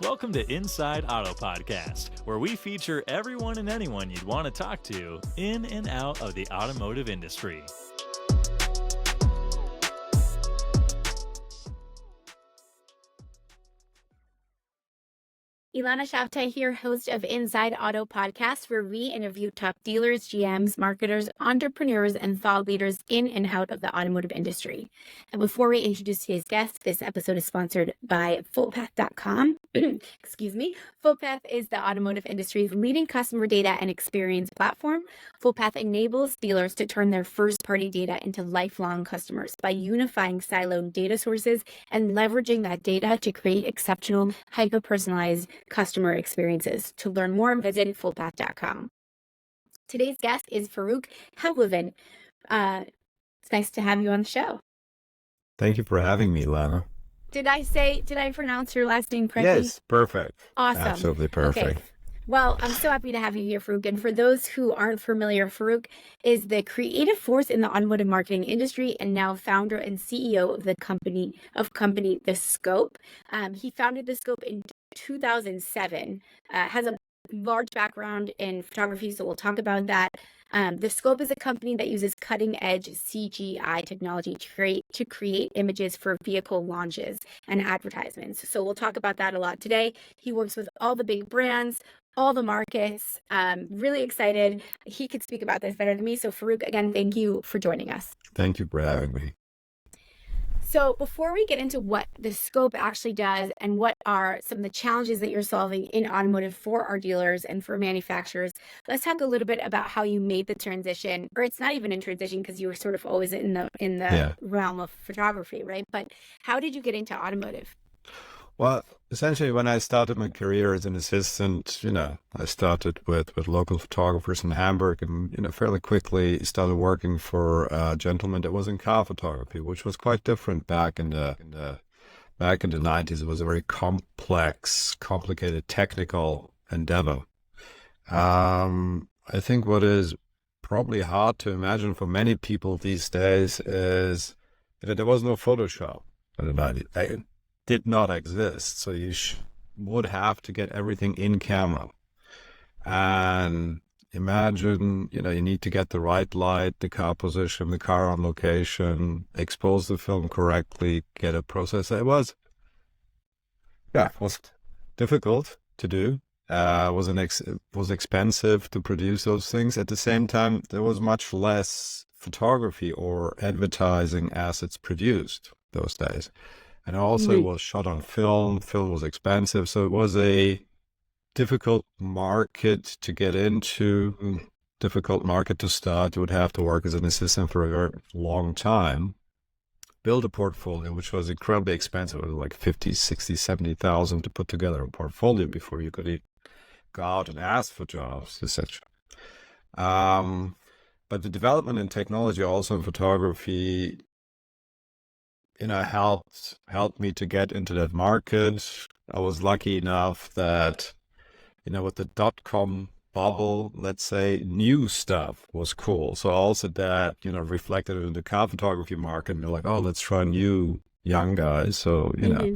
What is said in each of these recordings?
Welcome to Inside Auto Podcast, where we feature everyone and anyone you'd want to talk to in and out of the automotive industry. Ilana Shabtay here, host of Inside Auto Podcast, where we interview top dealers, GMs, marketers, entrepreneurs, and thought leaders in and out of the automotive industry. And before we introduce today's guest, this episode is sponsored by Fullpath.com. Excuse me. Fullpath is the automotive industry's leading customer data and experience platform. Fullpath enables dealers to turn their first-party data into lifelong customers by unifying siloed data sources and leveraging that data to create exceptional, hyper-personalized customer experiences. To learn more, visit fullpath.com. Today's guest is Faruk Heplevent. It's nice to have you on the show. Thank you for having me, Lana. Did I pronounce your last name correctly? Yes, perfect. Awesome. Absolutely perfect. Okay. Well, I'm so happy to have you here, Faruk. And for those who aren't familiar, Faruk is the creative force in the automotive marketing industry and now founder and CEO of the company The Scope. He founded The Scope in 2007, has a large background in photography, so we'll talk about that. The Scope is a company that uses cutting-edge CGI technology to create images for vehicle launches and advertisements. So we'll talk about that a lot today. He works with all the big brands, all the markets. Really excited. He could speak about this better than me. So Faruk, again, thank you for joining us. Thank you for having me. So before we get into what the Scope actually does and what are some of the challenges that you're solving in automotive for our dealers and for manufacturers, let's talk a little bit about how you made the transition, or it's not even in transition because you were sort of always in the realm of photography, right? But how did you get into automotive? Well, essentially, when I started my career as an assistant, I started with local photographers in Hamburg and, fairly quickly started working for a gentleman that was in car photography, which was quite different back in the 90s. It was a very complex, complicated, technical endeavor. I think what is probably hard to imagine for many people these days is that there was no Photoshop in the 90s. Did not exist, so you would have to get everything in camera. And imagine, you need to get the right light, the car position, the car on location, expose the film correctly, get it processed. It was difficult to do. It was expensive to produce those things. At the same time, there was much less photography or advertising assets produced those days. And also it was shot on film. Film was expensive. So it was a difficult market to get into, difficult market to start. You would have to work as an assistant for a very long time, build a portfolio, which was incredibly expensive. It was like 50, 60, 70,000 to put together a portfolio before you could even go out and ask for jobs, etc. But the development in technology, also in photography, helped me to get into that market. I was lucky enough that, with the .com bubble, let's say, new stuff was cool. So also that, reflected in the car photography market. And they're like, oh, let's try new young guys. So, and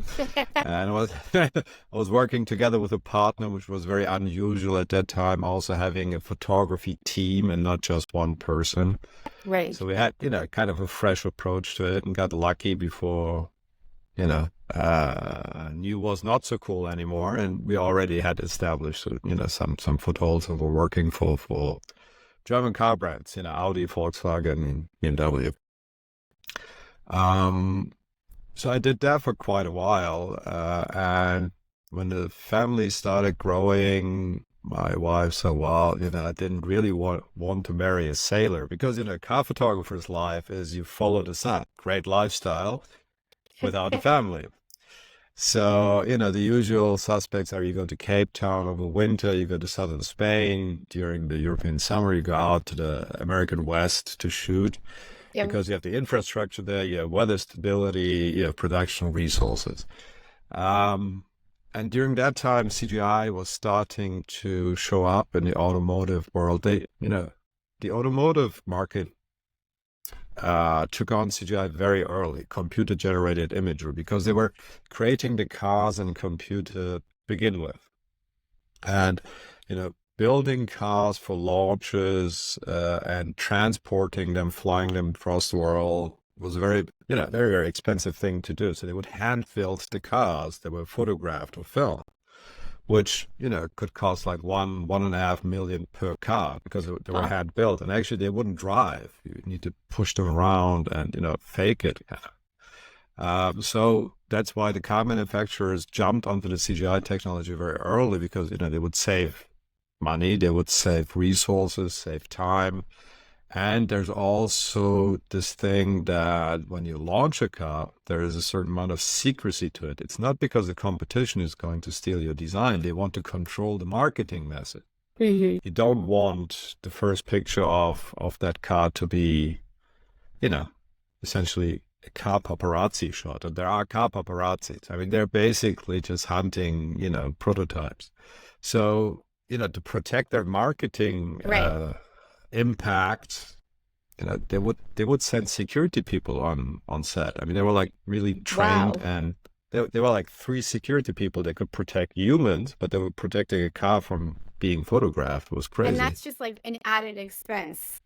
I was working together with a partner, which was very unusual at that time, also having a photography team and not just one person. Right. So we had, kind of a fresh approach to it and got lucky before, new was not so cool anymore. And we already had established, some footholds and were working for German car brands, Audi, Volkswagen, BMW. So I did that for quite a while. And when the family started growing, my wife said, well, I didn't really want to marry a sailor because, a car photographer's life is you follow the sun, great lifestyle without a family. So, the usual suspects are you go to Cape Town over winter, you go to southern Spain during the European summer, you go out to the American West to shoot. Yep. Because you have the infrastructure there, you have weather stability, you have production resources. And during that time, CGI was starting to show up in the automotive world. The automotive market took on CGI very early, computer-generated imagery, because they were creating the cars in computer begin with. And, building cars for launches and transporting them, flying them across the world was a very, very, very expensive thing to do. So they would hand build the cars that were photographed or filmed, which, could cost like 1.5 million per car because they were hand built. And actually they wouldn't drive. You need to push them around and, fake it. So that's why the car manufacturers jumped onto the CGI technology very early, because, they would save money, they would save resources, save time. And there's also this thing that when you launch a car, there is a certain amount of secrecy to it. It's not because the competition is going to steal your design. They want to control the marketing message. You don't want the first picture of that car to be, essentially a car paparazzi shot. And there are car paparazzis. I mean, they're basically just hunting, prototypes. So, to protect their marketing impact, they would send security people on set. I mean, they were like really trained, and they were like 3 security people that could protect humans, but they were protecting a car from being photographed. It was crazy. And that's just like an added expense.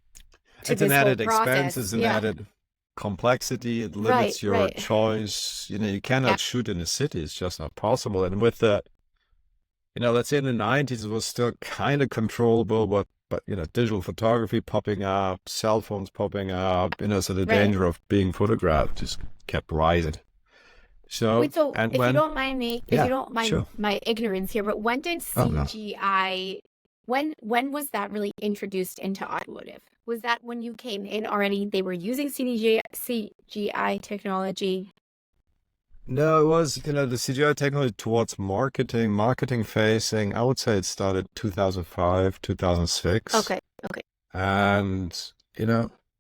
It's an added expense, it's an added complexity. It limits your choice. You cannot shoot in the city. It's just not possible. And with the, let's say in the 90s, it was still kind of controllable, but digital photography popping up, cell phones popping up, so the danger of being photographed just kept rising. So, wait, so if you don't mind me, my ignorance here, but when did CGI, when was that really introduced into automotive? Was that when you came in already, they were using CGI technology? No, it was, the CGI technology towards marketing facing. I would say it started 2005, 2006. Okay. And,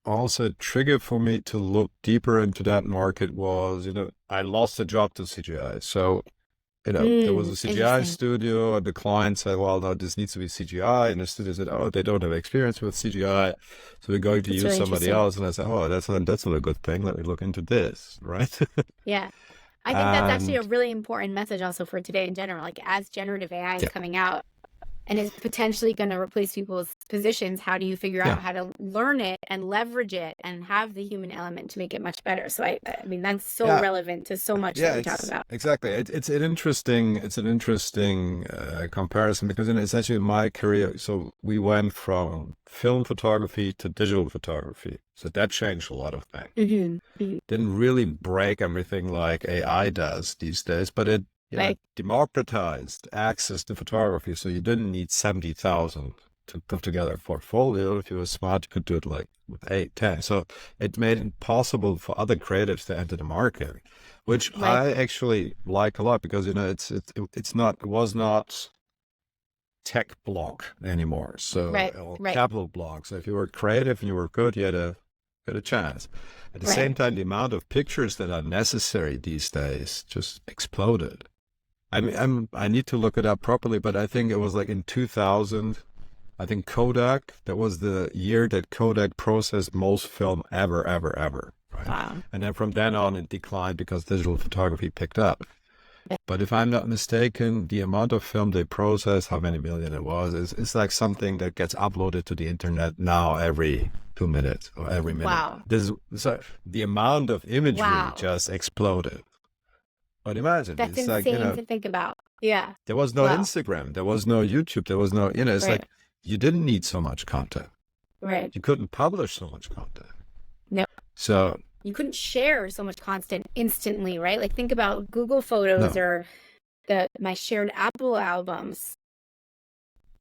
also a trigger for me to look deeper into that market was, I lost a job to CGI. So, there was a CGI studio, and the client said, well, no, this needs to be CGI. And the studio said, oh, they don't have experience with CGI, so we're going to use really somebody else. And I said, oh, that's not a good thing. Let me look into this, right? Yeah. I think that's actually a really important message also for today in general. Like, as generative AI is coming out and is potentially going to replace people's positions, how do you figure out how to learn it and leverage it and have the human element to make it much better? So I mean, that's so relevant to so much that we talk about. Exactly. It's an interesting comparison, because essentially in my career, so we went from film photography to digital photography. So that changed a lot of things. Didn't really break everything like AI does these days, but it democratized access to photography. So you didn't need 70,000 to put together a portfolio. If you were smart, you could do it like with 8, 10. So it made it possible for other creatives to enter the market, which I actually like a lot, because, it was not tech block anymore. So capital block. So if you were creative and you were good, you had a chance. At the same time, the amount of pictures that are necessary these days just exploded. I mean, I need to look it up properly, but I think it was like in 2000, I think Kodak, that was the year that Kodak processed most film ever. Right? Wow. And then from then on, it declined because digital photography picked up. But if I'm not mistaken, the amount of film they process, how many million it was, it's like something that gets uploaded to the internet now every 2 minutes or every minute. Wow. So the amount of imagery just exploded. But imagine, that's it's insane like, to think about. Yeah. There was no Instagram, there was no YouTube, there was no, it's like you didn't need so much content. Right. You couldn't publish so much content. No. So you couldn't share so much content instantly, right? Like, think about Google Photos or my shared Apple albums.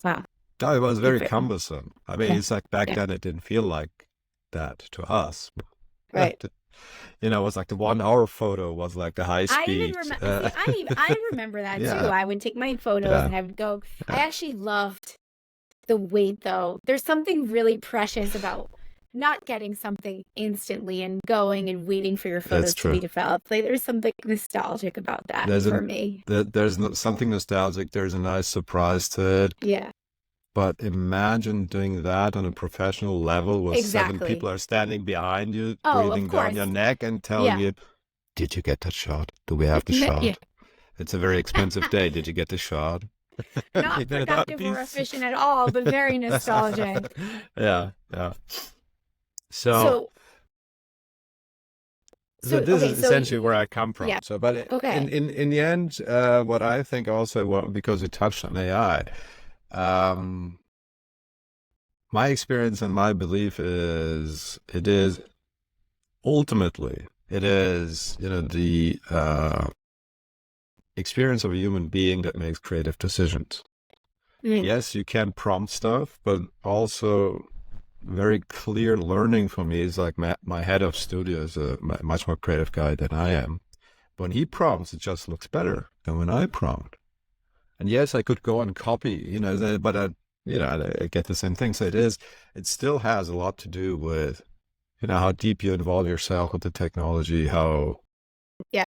Wow. No, it was very cumbersome. I mean, it's like back then it didn't feel like that to us. Right. It was like the 1 hour photo was like the high speed. I remember that too. I would take my photos and I would go. I actually loved the wait, though. There's something really precious about not getting something instantly and going and waiting for your photos to be developed. Like, there's something nostalgic about that for me. There's something nostalgic. There's a nice surprise to it. Yeah. But imagine doing that on a professional level where 7 people are standing behind you, breathing down your neck and telling you, did you get that shot? Do we have the shot? Yeah. It's a very expensive day. Did you get the shot? Not Even without productive or peace. efficient at all, but very nostalgic. Yeah, yeah. So, So, so so this okay, is so essentially where I come from. yeah, So, but okay, in the end, what I think also, well, because we touched on AI, um, my experience and my belief is it is ultimately it is the experience of a human being that makes creative decisions. Mm, Yes, you can prompt stuff, but also very clear learning for me is like my head of studio is a much more creative guy than I am. When he prompts, it just looks better than when I prompt. And yes, I could go and copy, but I get the same thing. So it still has a lot to do with, how deep you involve yourself with the technology, how, yeah,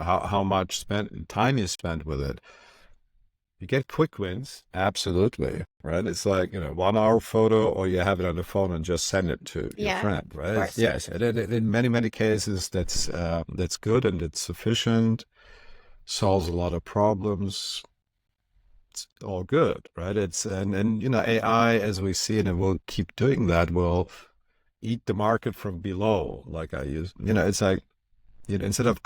how much time you spend with it. You get quick wins, absolutely, right? It's like, 1 hour photo, or you have it on the phone and just send it to your yeah, friend, of right? course. Yes, and in many, many cases, that's good and it's sufficient, solves a lot of problems. It's all good, right? And AI, as we see it, and we'll keep doing that, will eat the market from below. Like I use, it's like, instead of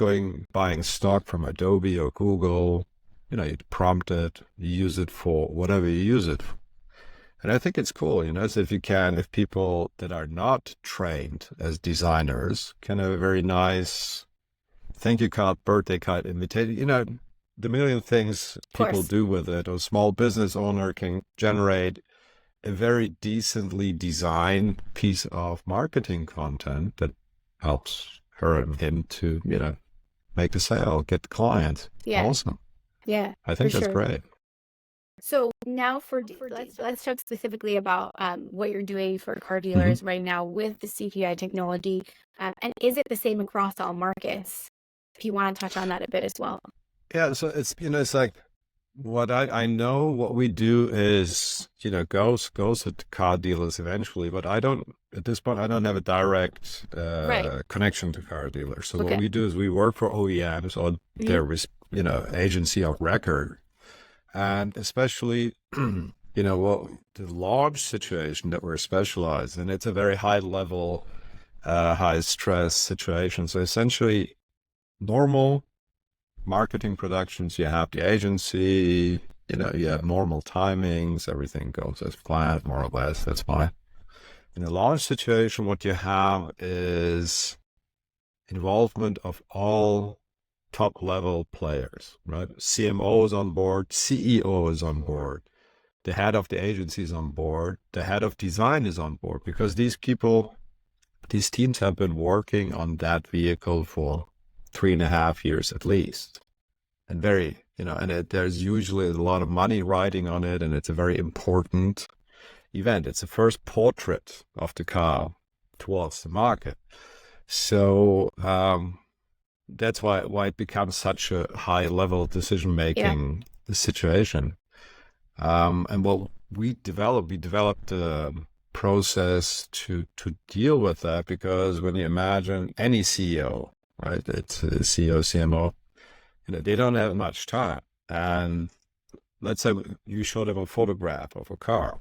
buying stock from Adobe or Google, you prompt it, you use it for whatever you use it for. And I think it's cool, so if people that are not trained as designers can have a very nice thank you card, birthday card, invitation, the million things Of people course. do with it. A small business owner can generate a very decently designed piece of marketing content that helps her and him to, make the sale, get the client. Yeah, Awesome. yeah, I for think that's sure. great. So now let's talk specifically about what you're doing for car hmm dealers right now with the CPI technology, and is it the same across all markets? If you want to touch on that a bit as well. Yeah, so it's like what I know what we do is, goes to car dealers eventually, but I don't at this point I don't have a direct Right. connection to car dealers. So what Okay. we do is we work for OEMs or Mhm. their agency of record. And especially, what the launch situation that we're specialized in, it's a very high level, high stress situation. So essentially, normal marketing productions, you have the agency, you have normal timings, everything goes as planned, more or less. That's fine. In a launch situation, what you have is involvement of all top level players, right? CMO is on board, CEO is on board, the head of the agency is on board, the head of design is on board, because these teams have been working on that vehicle for 3.5 years at least. And there's usually a lot of money riding on it, and it's a very important event. It's the first portrait of the car towards the market. So, that's why it becomes such a high level decision Yeah. making situation. And what we developed a process to deal with that, because when you imagine any CEO, right, it's a CEO, CMO, they don't have much time. And let's say you show them a photograph of a car.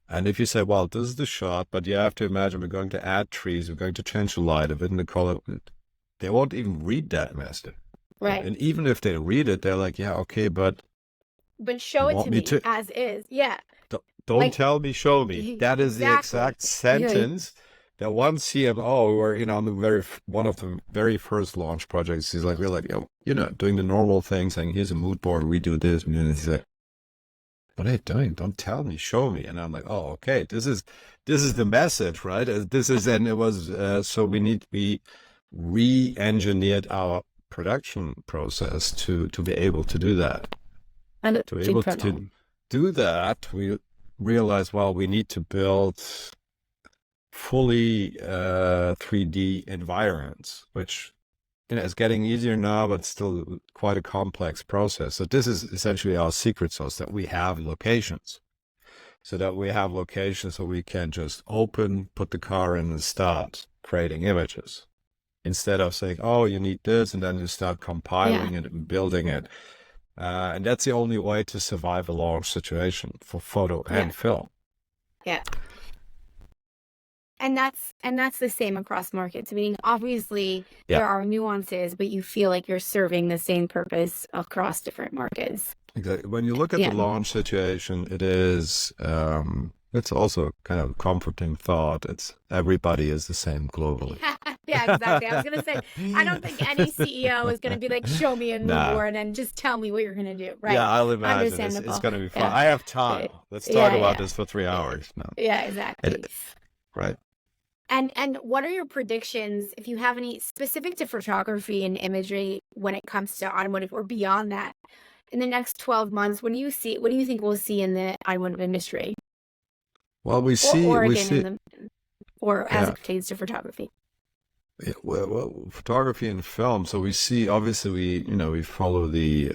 And if you say, well, this is the shot, but you have to imagine we're going to add trees, we're going to change the light of it and the color, they won't even read that message. Right. And even if they read it, they're like, yeah, okay, but But you show it want to me me to, as is. Yeah. don't Like tell me, show me. That is the exactly. exact sentence that one CMO, where, on one of the very first launch projects, he's like, we're like, doing the normal thing, saying, here's a mood board, we do this. And he's like, what are you doing? Don't tell me, show me. And I'm like, oh, okay, this is the message, right? And it was, so we re-engineered our production process to be able to do that. And To be it's able incredible. to do that, we realized, well, we need to build fully 3D environments, which is getting easier now, but still quite a complex process. So this is essentially our secret sauce, that we have locations. So that we have locations so we can just open, put the car in and start creating images. instead of saying, oh, you need this, and then you start compiling it and building it. And that's the only way to survive a launch situation for photo and film. Yeah. And that's the same across markets. Meaning, obviously, there are nuances, but you feel like you're serving the same purpose across different markets. Exactly. When you look at the launch situation, it is, it's also kind of a comforting thought. It's everybody is the same globally. Yeah, exactly. I was going to say, I don't think any CEO is going to be like, show me a new board and just tell me what you're going to do. Right. Yeah, I'll imagine it's going to be fun. I have time. Let's talk about this for 3 hours. No. Yeah, exactly. Right. And what are your predictions, if you have any specific to photography and imagery when it comes to automotive or beyond that, in the next 12 months? What do you think we'll see in the automotive industry? Well, as it pertains to photography. Yeah, well, photography and film. So we see, obviously, we follow the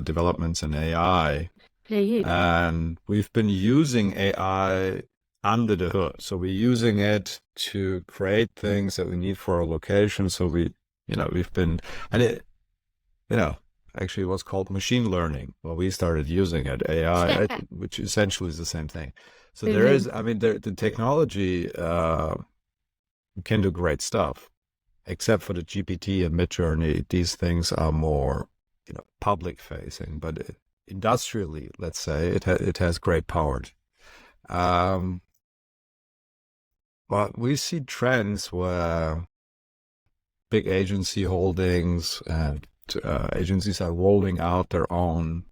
developments in AI, and we've been using AI under the hood. So we're using it to create things that we need for our location. So we've been, and it, actually was called machine learning. Well, we started using it, AI, which essentially is the same thing. So there is, the technology can do great stuff, except for the GPT and Midjourney. These things are more, public facing, but industrially, let's say, it has great power. But we see trends where big agency holdings and agencies are rolling out their own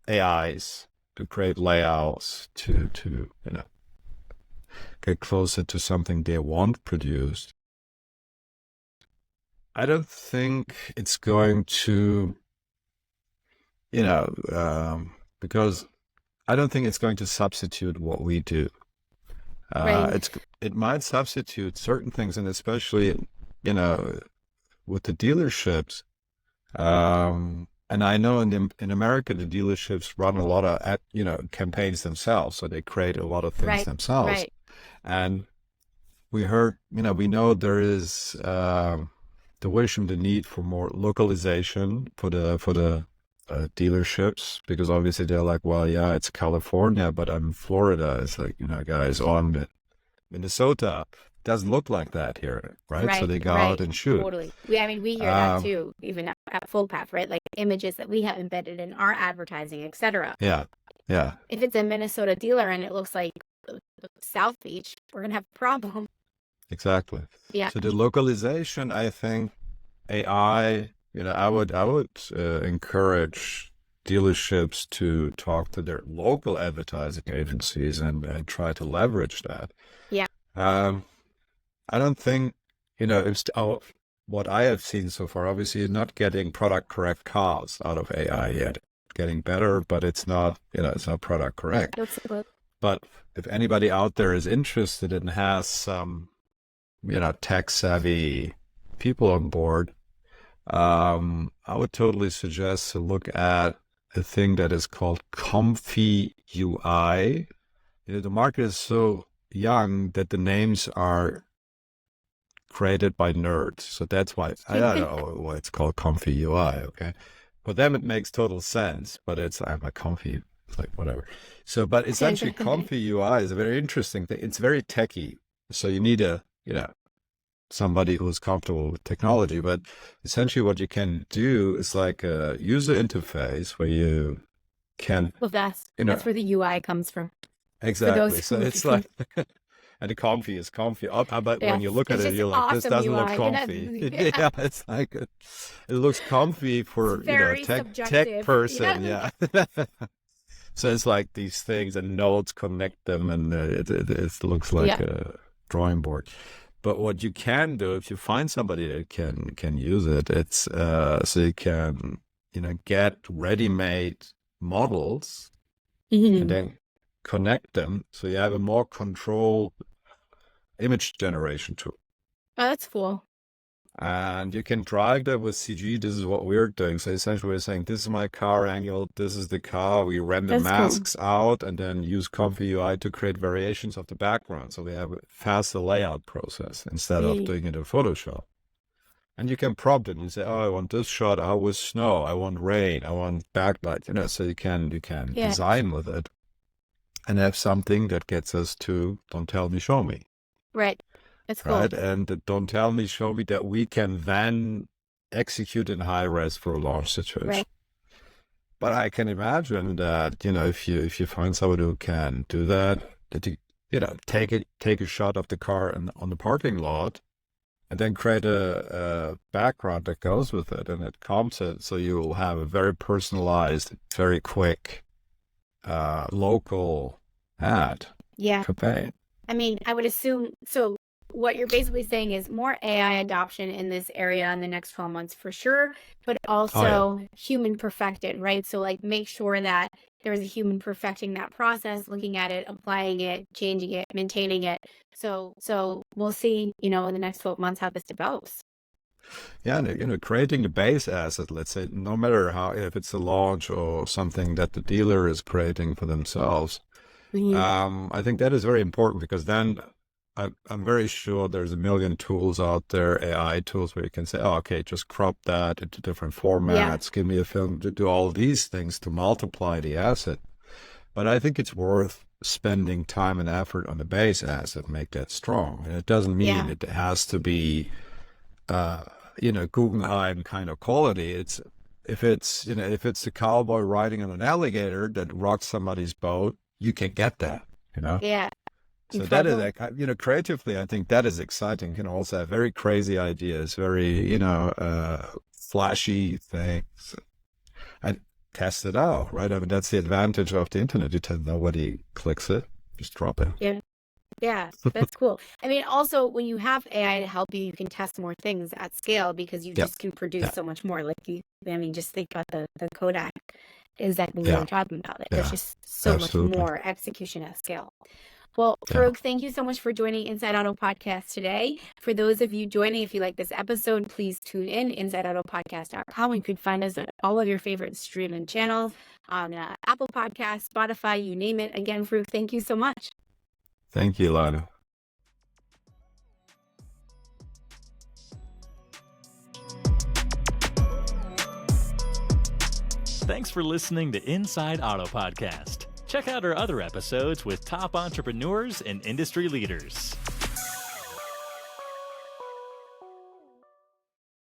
AIs to create layouts to get closer to something they want produced. I don't think it's going to, because I don't think it's going to substitute what we do. It might substitute certain things, and especially, with the dealerships. And I know in America, the dealerships run a lot of, campaigns themselves. So they create a lot of things themselves. Right. And we heard, we know there is the wish and the need for more localization for the dealerships, because obviously they're like, well, yeah, it's California, but I'm in Florida. It's like, guys, on Minnesota. Doesn't look like that here, right? So they go out and shoot. Totally. We hear that too, even at Fullpath, right? Like images that we have embedded in our advertising, etc. Yeah. If it's a Minnesota dealer and it looks like South Beach, we're gonna have a problem. Exactly. Yeah. So the localization, I think, AI. I would encourage dealerships to talk to their local advertising agencies and try to leverage that. Yeah. I don't think, what I have seen so far, obviously you're not getting product correct cars out of AI yet. Getting better, but it's not, it's not product correct. But if anybody out there is interested and has some, tech savvy people on board, I would totally suggest to look at a thing that is called Comfy UI. The market is so young that the names are created by nerds. So that's why I don't know why it's called Comfy UI. Okay. For them, it makes total sense, but I'm a comfy, it's like whatever. So, but essentially Comfy UI is a very interesting thing. It's very techy. So you need somebody who's comfortable with technology, but essentially what you can do is like a user interface where you can, that's where the UI comes from. Exactly. So it's like, and the comfy is comfy up, but when you look at it, you're like, this doesn't look comfy. Yeah, it's like, it looks comfy for, tech person. Yeah. So it's like these things and nodes connect them, and it looks like a drawing board. But what you can do, if you find somebody that can use it, it's so you can, get ready-made models and then connect them, so you have a more controlled image generation tool. Oh, that's cool. And you can drive that with CG. This is what we're doing. So essentially we're saying, this is my car angle, this is the car. We render That's cool. masks out and then use Comfy UI to create variations of the background. So we have a faster layout process instead of doing it in Photoshop. And you can prompt it and say, oh, I want this shot out with snow. I want rain. I want backlight. So you can design with it and have something that gets us to don't tell me, show me. Right. That's cool. Right. And the don't tell me, show me that we can then execute in high res for a launch situation. Right. But I can imagine that, if you find somebody who can do that you, take a shot of the car on the parking lot and then create a background that goes with it and it comps it. So you will have a very personalized, very quick, local ad campaign. I mean, I would assume, so what you're basically saying is more AI adoption in this area in the next 12 months for sure, but also human perfected, right? So like make sure that there's a human perfecting that process, looking at it, applying it, changing it, maintaining it. So we'll see, in the next 12 months how this develops. Yeah, and creating the base asset, let's say, no matter if it's a launch or something that the dealer is creating for themselves, I think that is very important because then I'm very sure there's a million tools out there, AI tools, where you can say, oh, okay, just crop that into different formats, give me a film to do all these things to multiply the asset. But I think it's worth spending time and effort on the base asset, make that strong. And it doesn't mean it has to be, Guggenheim kind of quality. If it's a cowboy riding on an alligator that rocks somebody's boat, you can get that, Yeah. So that is, creatively, I think that is exciting. You can also have very crazy ideas, very, flashy things, and test it out, right? I mean, that's the advantage of the internet. You tell nobody clicks it, just drop it. Yeah, that's cool. I mean, also, when you have AI to help you, you can test more things at scale because you just can produce so much more. Like just think about the Kodak exactly what we're talking about. There's just so much more execution at scale. Well, Faruk, thank you so much for joining Inside Auto Podcast today. For those of you joining, if you like this episode, please tune in, InsideAutoPodcast.com. You can find us on all of your favorite streaming channels, on Apple Podcasts, Spotify, you name it. Again, Faruk, thank you so much. Thank you, Ilana. Thanks for listening to Inside Auto Podcast. Check out our other episodes with top entrepreneurs and industry leaders.